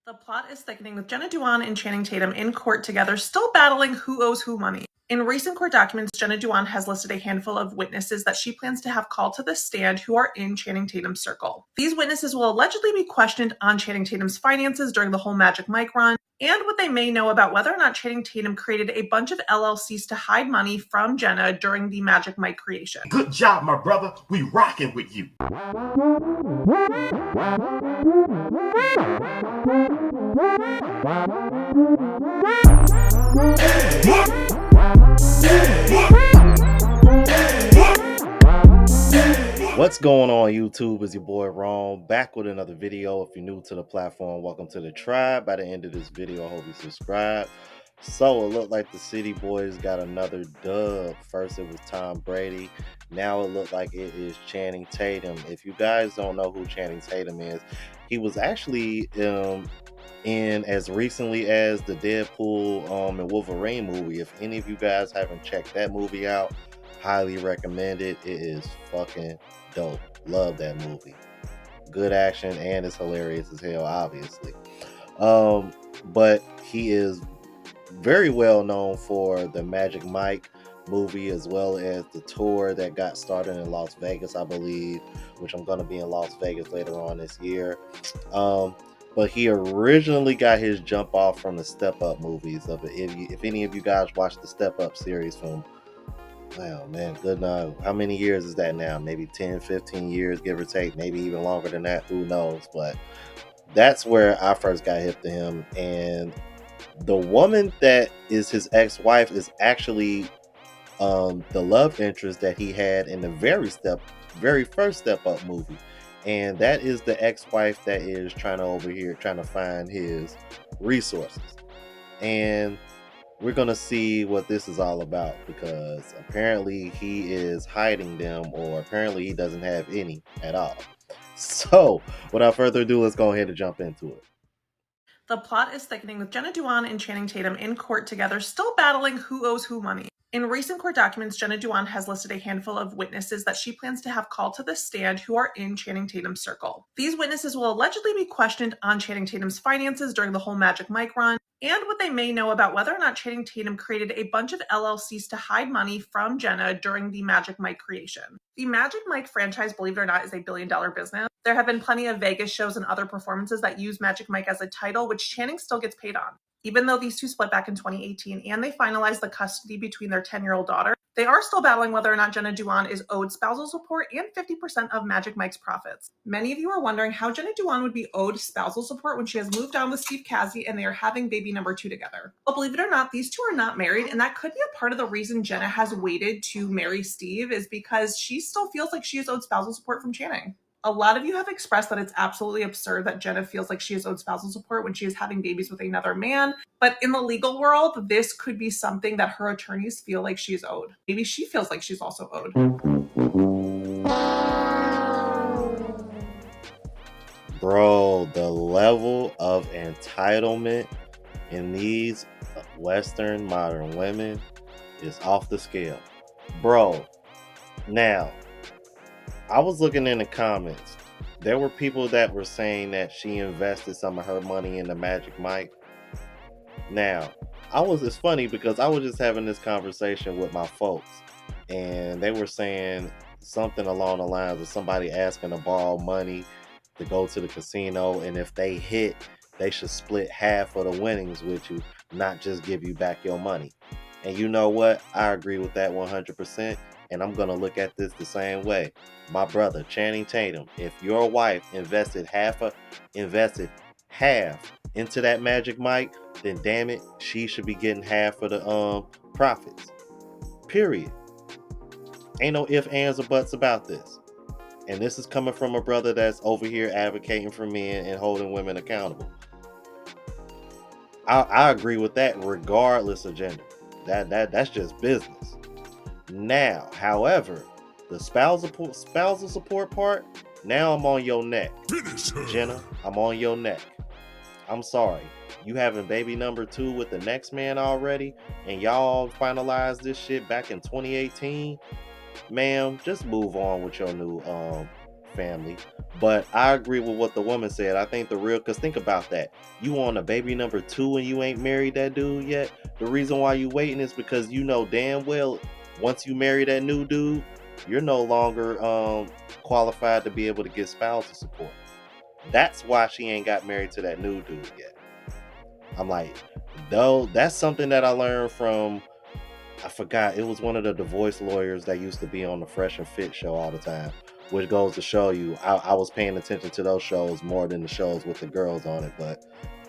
The plot is thickening with Jenna Dewan and Channing Tatum in court together, still battling who owes who money. In recent court documents, Jenna Dewan has listed a handful of witnesses that she plans to have called to the stand who are in Channing Tatum's circle. These witnesses will allegedly be questioned on Channing Tatum's finances during the whole Magic Mike run, and what they may know about whether or not Channing Tatum created a bunch of LLCs to hide money from Jenna during the Magic Mike creation. Good job, my brother. We rocking with you. What's going on, YouTube? It's your boy Ron, back with another video. If you're new to the platform, welcome to the tribe. By the end of this video, I hope you subscribe. So it looked like the City Boys got another dub. First it was Tom Brady. Now it looked like it is Channing Tatum. If you guys don't know who Channing Tatum is, he was actually in as recently as the Deadpool and Wolverine movie. If any of you guys haven't checked that movie out, highly recommend it. It is fucking dope. Love that movie. Good action, and it's hilarious as hell, obviously. But he is very well known for the Magic Mike movie, as well as the tour that got started in Las Vegas, I believe, which I'm going to be in Las Vegas later on this year. But he originally got his jump off from the Step Up movies. If any of you guys watched the Step Up series from, wow, man, good night. How many years is that now? Maybe 10, 15 years, give or take. Maybe even longer than that. Who knows? But that's where I first got hip to him. And the woman that is his ex-wife is actually the love interest that he had in the very first Step Up movie. And that is the ex-wife that is trying to find his resources. And we're going to see what this is all about, because apparently he is hiding them, or apparently he doesn't have any at all. So without further ado, let's go ahead and jump into it. The plot is thickening with Jenna Dewan and Channing Tatum in court together, still battling who owes who money. In recent court documents, Jenna Dewan has listed a handful of witnesses that she plans to have called to the stand who are in Channing Tatum's circle. These witnesses will allegedly be questioned on Channing Tatum's finances during the whole Magic Mike run, and what they may know about whether or not Channing Tatum created a bunch of LLCs to hide money from Jenna during the Magic Mike creation. The Magic Mike franchise, believe it or not, is a billion-dollar business. There have been plenty of Vegas shows and other performances that use Magic Mike as a title, which Channing still gets paid on. Even though these two split back in 2018 and they finalized the custody between their 10-year-old daughter, they are still battling whether or not Jenna Dewan is owed spousal support and 50% of Magic Mike's profits. Many of you are wondering how Jenna Dewan would be owed spousal support when she has moved on with Steve Cassie and they are having baby number 2 together. Well, believe it or not, these two are not married, and that could be a part of the reason Jenna has waited to marry Steve, is because she still feels like she is owed spousal support from Channing. A lot of you have expressed that it's absolutely absurd that Jenna feels like she is owed spousal support when she is having babies with another man. But in the legal world, this could be something that her attorneys feel like she's owed. Maybe she feels like she's also owed. Bro, the level of entitlement in these Western modern women is off the scale. Bro, now, I was looking in the comments. There were people that were saying that she invested some of her money in the Magic Mike. Now, it's funny because I was just having this conversation with my folks, and they were saying something along the lines of somebody asking to borrow money to go to the casino, and if they hit, they should split half of the winnings with you, not just give you back your money. And you know what? I agree with that 100%. And I'm going to look at this the same way. My brother, Channing Tatum, if your wife invested half into that Magic Mike, then damn it, she should be getting half of the profits. Period. Ain't no ifs, ands, or buts about this. And this is coming from a brother that's over here advocating for men and holding women accountable. I agree with that regardless of gender. That's just business. Now, however, the spousal support part, now I'm on your neck. Jenna, I'm on your neck. I'm sorry. You having baby number 2 with the next man already, and y'all finalized this shit back in 2018? Ma'am, just move on with your new family. But I agree with what the woman said. I think the real, because think about that. You on a baby number 2 and you ain't married that dude yet. The reason why you waiting is because you know damn well once you marry that new dude, you're no longer qualified to be able to get spousal support. That's why she ain't got married to that new dude yet. I'm like, though, that's something that I learned from, I forgot, it was one of the divorce lawyers that used to be on the Fresh and Fit show all the time, which goes to show you, I was paying attention to those shows more than the shows with the girls on it. But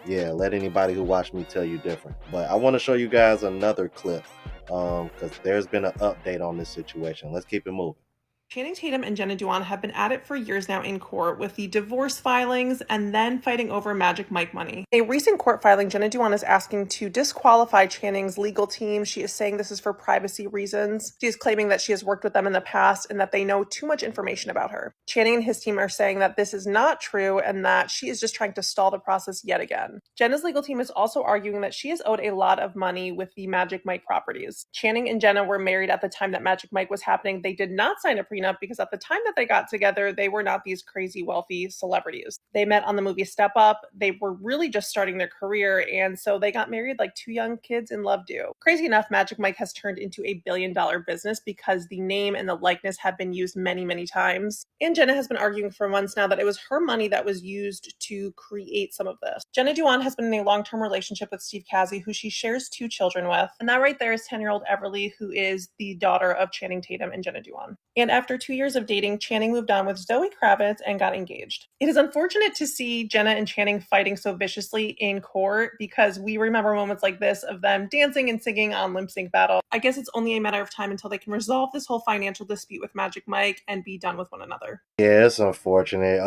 yeah, let anybody who watched me tell you different. But I want to show you guys another clip because there's been an update on this situation. Let's keep it moving. Channing Tatum and Jenna Dewan have been at it for years now in court with the divorce filings and then fighting over Magic Mike money. A recent court filing, Jenna Dewan is asking to disqualify Channing's legal team. She is saying this is for privacy reasons. She is claiming that she has worked with them in the past and that they know too much information about her. Channing and his team are saying that this is not true and that she is just trying to stall the process yet again. Jenna's legal team is also arguing that she is owed a lot of money with the Magic Mike properties. Channing and Jenna were married at the time that Magic Mike was happening. They did not sign a prenup because at the time that they got together, they were not these crazy wealthy celebrities. They met on the movie Step Up. They were really just starting their career, and so they got married like two young kids in love do. Crazy enough, Magic Mike has turned into a billion-dollar business because the name and the likeness have been used many, many times. And Jenna has been arguing for months now that it was her money that was used to create some of this. Jenna Dewan has been in a long-term relationship with Steve Casey, who she shares 2 children with. And that right there is 10-year-old Everly, who is the daughter of Channing Tatum and Jenna Dewan. And after 2 years of dating, Channing moved on with Zoe Kravitz and got engaged. It is unfortunate to see Jenna and Channing fighting so viciously in court because we remember moments like this of them dancing and singing on Lip Sync Battle. I guess it's only a matter of time until they can resolve this whole financial dispute with Magic Mike and be done with one another. Yeah, it's unfortunate.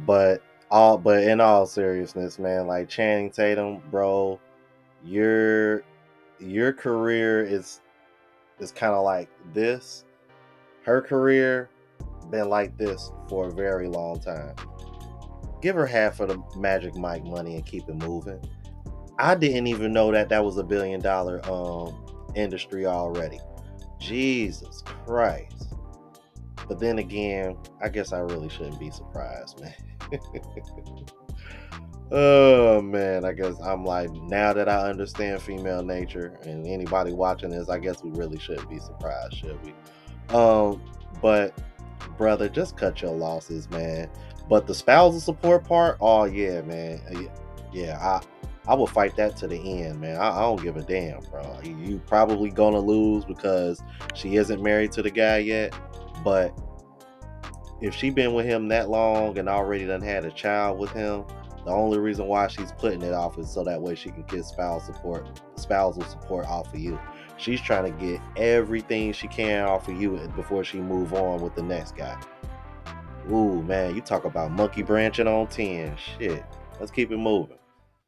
But in all seriousness, man, like Channing Tatum, bro, your your career is kind of like this. Her career been like this for a very long time. Give her half of the Magic Mike money and keep it moving. I didn't even know that that was a $1 billion industry already. Jesus Christ. But then again, I guess I really shouldn't be surprised, man. Oh man, I guess I'm like, now that I understand female nature and anybody watching this, I guess we really shouldn't be surprised, should we? But brother, just cut your losses, man. But the spousal support part, oh yeah, man. Yeah, I will fight that to the end, man. I don't give a damn, bro. You probably gonna lose because she isn't married to the guy yet. But if she been with him that long and already done had a child with him, the only reason why she's putting it off is so that way she can get spousal support off of you. She's trying to get everything she can off of you before she move on with the next guy. Ooh, man, you talk about monkey branching on 10. Shit. Let's keep it moving.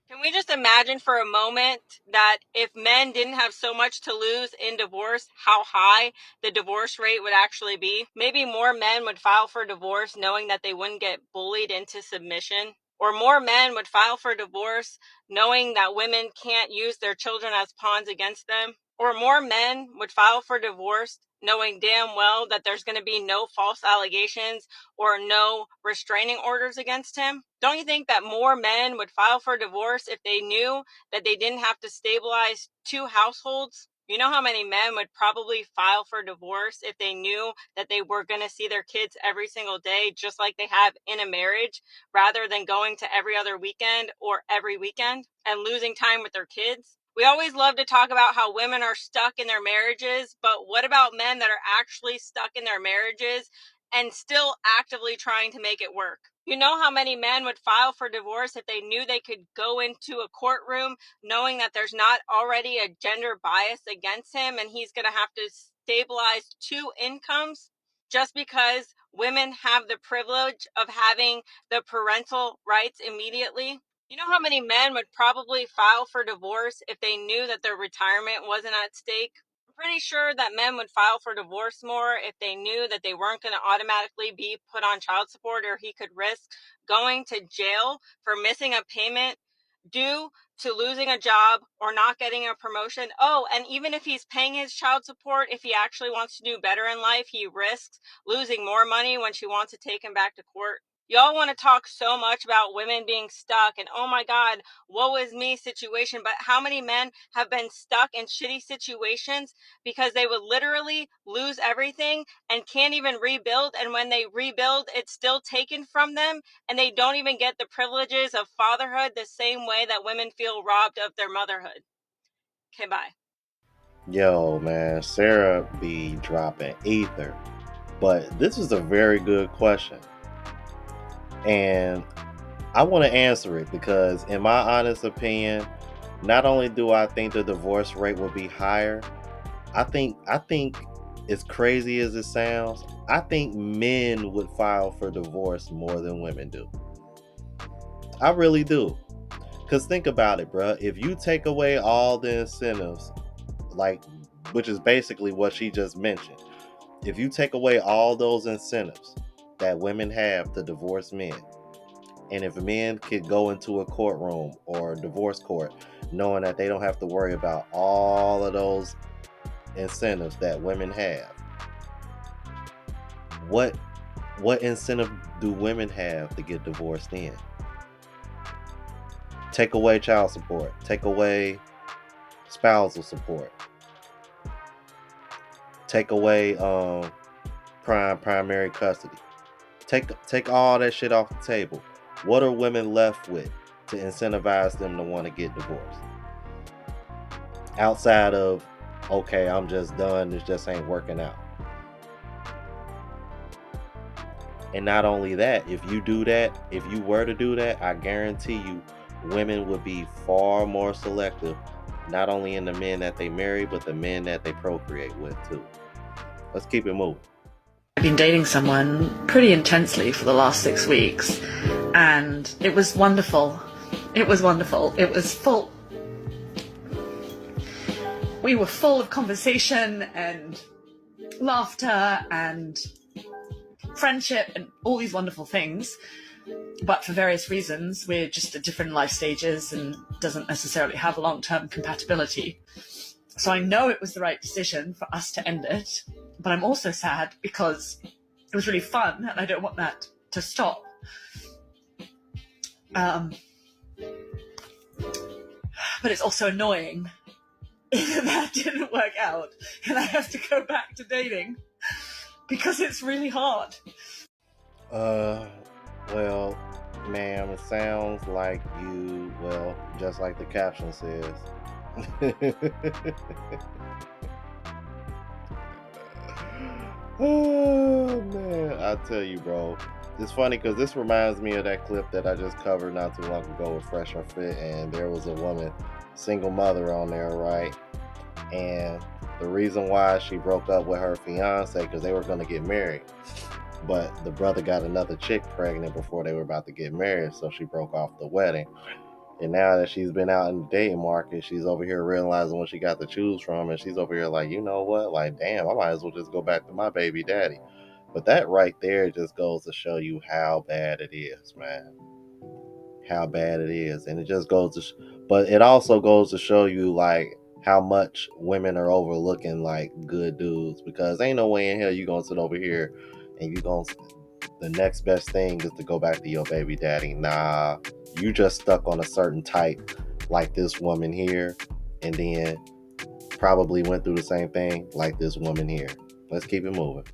Can we just imagine for a moment that if men didn't have so much to lose in divorce, how high the divorce rate would actually be? Maybe more men would file for divorce knowing that they wouldn't get bullied into submission. Or more men would file for divorce knowing that women can't use their children as pawns against them. Or more men would file for divorce knowing damn well that there's going to be no false allegations or no restraining orders against him? Don't you think that more men would file for divorce if they knew that they didn't have to stabilize 2 households? You know how many men would probably file for divorce if they knew that they were going to see their kids every single day, just like they have in a marriage, rather than going to every other weekend or every weekend and losing time with their kids? We always love to talk about how women are stuck in their marriages, but what about men that are actually stuck in their marriages and still actively trying to make it work? You know how many men would file for divorce if they knew they could go into a courtroom knowing that there's not already a gender bias against him and he's going to have to stabilize 2 incomes just because women have the privilege of having the parental rights immediately? You know how many men would probably file for divorce if they knew that their retirement wasn't at stake? I'm pretty sure that men would file for divorce more if they knew that they weren't going to automatically be put on child support, or he could risk going to jail for missing a payment due to losing a job or not getting a promotion. Oh, and even if he's paying his child support, if he actually wants to do better in life, he risks losing more money when she wants to take him back to court. Y'all want to talk so much about women being stuck and, oh my God, woe is me situation. But how many men have been stuck in shitty situations because they would literally lose everything and can't even rebuild? And when they rebuild, it's still taken from them, and they don't even get the privileges of fatherhood the same way that women feel robbed of their motherhood. Okay, bye. Yo, man, Sarah be dropping ether. But this is a very good question. And I want to answer it because, in my honest opinion, not only do I think the divorce rate will be higher, I think as crazy as it sounds, I think men would file for divorce more than women do. I really do. Cause think about it, bro. If you take away all the incentives, like, which is basically what she just mentioned, if you take away all those incentives that women have to divorce men, and if men could go into a courtroom or a divorce court knowing that they don't have to worry about all of those incentives that women have, what incentive do women have to get divorced in? Take away child support, take away spousal support, take away primary custody. Take all that shit off the table. What are women left with to incentivize them to want to get divorced? Outside of, okay, I'm just done, this just ain't working out. And not only that, if you were to do that, I guarantee you women would be far more selective, not only in the men that they marry, but the men that they procreate with too. Let's keep it moving. I've been dating someone pretty intensely for the last 6 weeks, and it was wonderful. It was wonderful. It was full. We were full of conversation and laughter and friendship and all these wonderful things. But for various reasons, we're just at different life stages and doesn't necessarily have long-term compatibility. So I know it was the right decision for us to end it, but I'm also sad because it was really fun and I don't want that to stop. But it's also annoying that didn't work out and I have to go back to dating because it's really hard. Well, ma'am, it sounds like you, well, just like the caption says. Oh man, I tell you, bro, it's funny because this reminds me of that clip that I just covered not too long ago with Fresh or Fit, and there was a woman, single mother on there, right? And the reason why she broke up with her fiance because they were going to get married, but the brother got another chick pregnant before they were about to get married, so she broke off the wedding. And now that she's been out in the dating market, she's over here realizing what she got to choose from, and she's over here like, you know what? Like, damn, I might as well just go back to my baby daddy. But that right there just goes to show you how bad it is, man. How bad it is. And it just goes to, but it also goes to show you, like, how much women are overlooking, like, good dudes. Because ain't no way in hell you gonna sit over here and you gonna, the next best thing is to go back to your baby daddy. Nah, you just stuck on a certain type like this woman here, and then probably went through the same thing like this woman here. Let's keep it moving.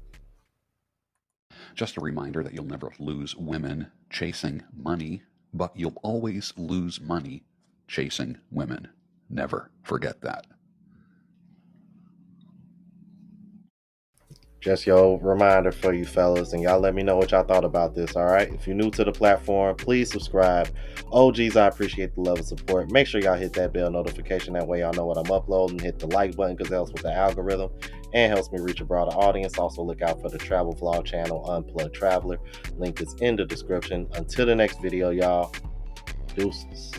Just a reminder that you'll never lose women chasing money, but you'll always lose money chasing women. Never forget that. Just your reminder for you fellas, and y'all let me know what y'all thought about this, all right? If you're new to the platform, please subscribe. OGs, I appreciate the love and support. Make sure y'all hit that bell notification. That way y'all know what I'm uploading. Hit the like button because it helps with the algorithm and helps me reach a broader audience. Also, look out for the travel vlog channel, Unplugged Traveler. Link is in the description. Until the next video, y'all. Deuces.